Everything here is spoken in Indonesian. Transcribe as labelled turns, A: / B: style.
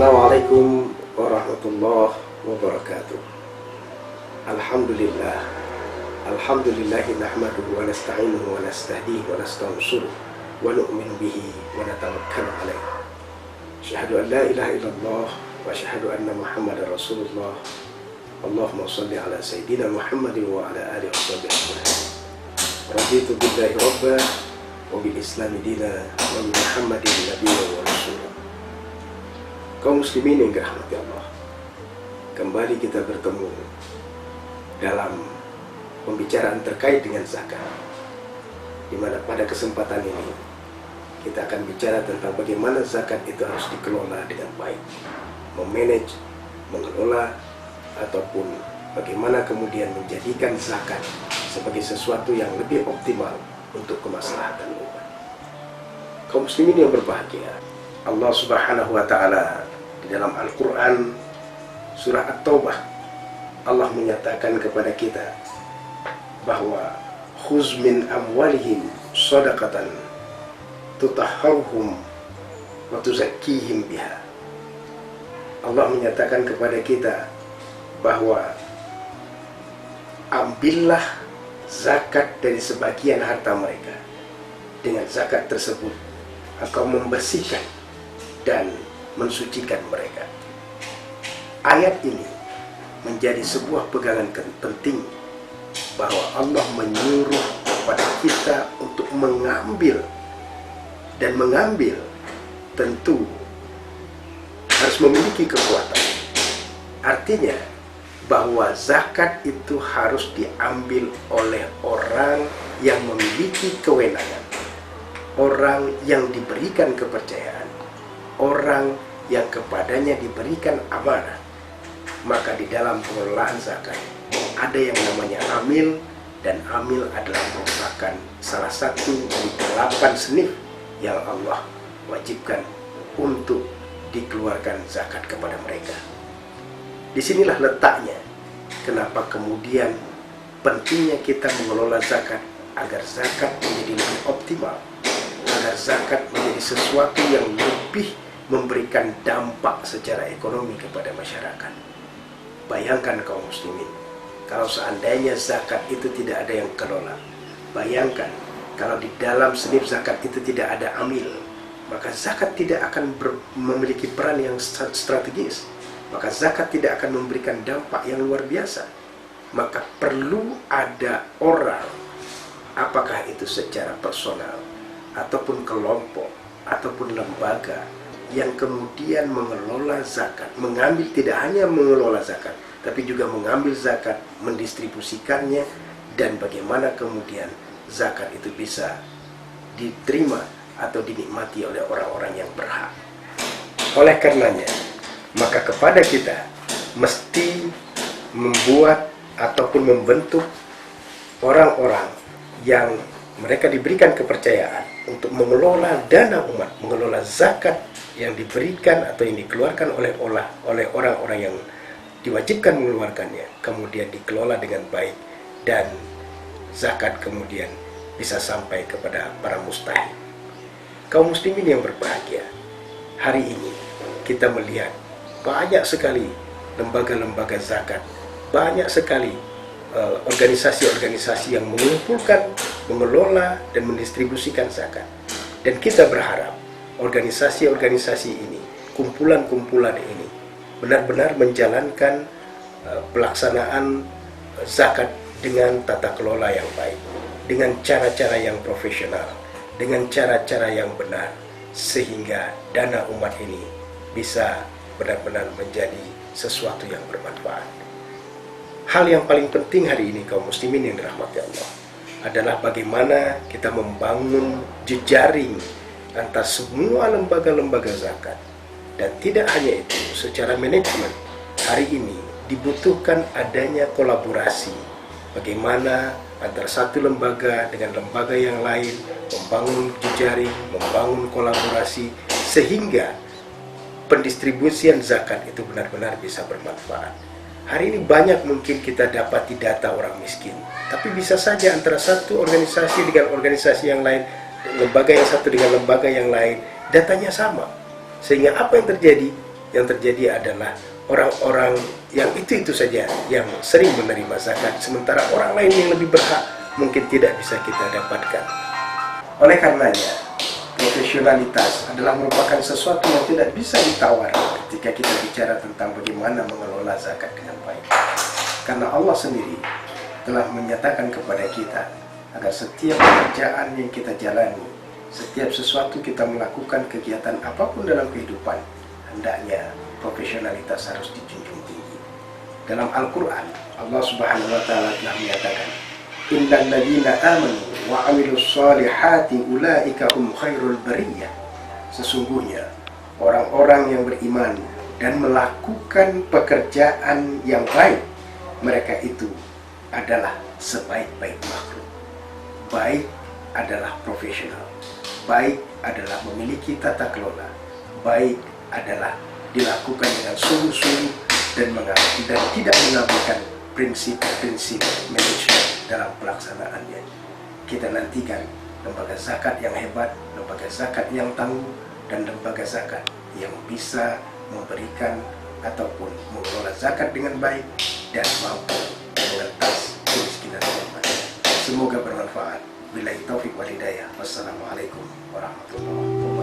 A: Assalamualaikum warahmatullahi wabarakatuh. Alhamdulillah. Alhamdulillahi nahmaduhu wa nasta'inuhu wa nastahdihi wa nastansuruh wa nu'minu bihi wa natawakkalu alaih. Asyhadu an la ilaha illallah wa asyhadu anna Muhammadar Rasulullah. Allahumma shalli ala sayyidina Muhammadin wa ala alihi wa sahbihi ajma'in. Raditu billahi rabba wa bil islami dina wa bi Muhammadin nabiyyan wa rasulah. Kaum muslimin yang dirahmati Allah, kembali kita bertemu dalam pembicaraan terkait dengan zakat, di mana pada kesempatan ini kita akan bicara tentang bagaimana zakat itu harus dikelola dengan baik, memanage, mengelola, ataupun bagaimana kemudian menjadikan zakat sebagai sesuatu yang lebih optimal untuk kemaslahatan umat. Kaum muslimin yang berbahagia, Allah Subhanahu wa Ta'ala di dalam Al-Quran surah At-Taubah, Allah menyatakan kepada kita bahwa khuz min amwalihim shadaqatan tutahharuhum wa tuzakkihim biha. Allah menyatakan kepada kita bahwa ambillah zakat dari sebagian harta mereka. Dengan zakat tersebut engkau membersihkan dan mensucikan mereka. Ayat ini menjadi sebuah pegangan penting bahwa Allah menyuruh kepada kita untuk mengambil, dan mengambil tentu harus memiliki kekuatan. Artinya bahwa zakat itu harus diambil oleh orang yang memiliki kewenangan, orang yang diberikan kepercayaan, orang yang kepadanya diberikan amanah. Maka di dalam pengelolaan zakat ada yang namanya amil, dan amil adalah merupakan salah satu dari 8 senif yang Allah wajibkan untuk dikeluarkan zakat kepada mereka. Disinilah letaknya kenapa kemudian pentingnya kita mengelola zakat, agar zakat menjadi lebih optimal, agar zakat menjadi sesuatu yang lebih memberikan dampak secara ekonomi kepada masyarakat. Bayangkan kaum muslimin, kalau seandainya zakat itu tidak ada yang kelola. Bayangkan kalau di dalam senif zakat itu tidak ada amil, maka zakat tidak akan memiliki peran yang strategis. Maka zakat tidak akan memberikan dampak yang luar biasa. Maka perlu ada orang, apakah itu secara personal, ataupun kelompok, ataupun lembaga, yang kemudian mengelola zakat, mengambil, tidak hanya mengelola zakat, tapi juga mengambil zakat, mendistribusikannya, dan bagaimana kemudian zakat itu bisa diterima atau dinikmati oleh orang-orang yang berhak. Oleh karenanya, maka kepada kita mesti membuat ataupun membentuk orang-orang yang mereka diberikan kepercayaan untuk mengelola dana umat, mengelola zakat yang diberikan atau yang dikeluarkan oleh orang-orang yang diwajibkan mengeluarkannya, kemudian dikelola dengan baik, dan zakat kemudian bisa sampai kepada para mustahik. Kaum muslimin yang berbahagia, hari ini kita melihat banyak sekali lembaga-lembaga zakat, banyak sekali organisasi-organisasi yang mengumpulkan, mengelola, dan mendistribusikan zakat. Dan kita berharap organisasi-organisasi ini, kumpulan-kumpulan ini, benar-benar menjalankan pelaksanaan zakat dengan tata kelola yang baik, dengan cara-cara yang profesional, dengan cara-cara yang benar, sehingga dana umat ini bisa benar-benar menjadi sesuatu yang bermanfaat. Hal yang paling penting hari ini kaum muslimin yang dirahmati Allah adalah bagaimana kita membangun jejaring antara semua lembaga-lembaga zakat. Dan tidak hanya itu, secara manajemen hari ini dibutuhkan adanya kolaborasi, bagaimana antara satu lembaga dengan lembaga yang lain membangun jejaring, membangun kolaborasi, sehingga pendistribusian zakat itu benar-benar bisa bermanfaat. Hari ini banyak mungkin kita dapati data orang miskin, tapi bisa saja antara satu organisasi dengan organisasi yang lain, lembaga yang satu dengan lembaga yang lain, datanya sama. Sehingga apa yang terjadi? yang terjadi adalah orang-orang yang itu saja yang sering menerima zakat, sementara orang lain yang lebih berhak mungkin tidak bisa kita dapatkan. Oleh karenanya, profesionalitas adalah merupakan sesuatu yang tidak bisa ditawar ketika kita bicara tentang bagaimana mengelola zakat dengan baik. Karena Allah sendiri telah menyatakan kepada kita agar setiap pekerjaan yang kita jalani, setiap sesuatu kita melakukan kegiatan apapun dalam kehidupan, hendaknya profesionalitas harus dijunjung tinggi. Dalam Al-Quran, Allah Subhanahu wa Ta'ala telah menyatakan, Innal ladzina amanu wa 'amilus shalihati ulaika hum khairul bariyah. Sesungguhnya orang-orang yang beriman dan melakukan pekerjaan yang baik, mereka itu adalah sebaik-baik makhluk. Baik adalah profesional, baik adalah memiliki tata kelola, baik adalah dilakukan dengan sungguh-sungguh dan tidak mengabaikan prinsip-prinsip manajemen dalam pelaksanaannya. Kita nantikan lembaga zakat yang hebat, lembaga zakat yang tangguh, dan lembaga zakat yang bisa memberikan ataupun mengelola zakat dengan baik dan mampu mengentas kemiskinan umat. Semoga bermanfaat. Billahi taufiq wal hidayah. Wassalamualaikum warahmatullahi wabarakatuh.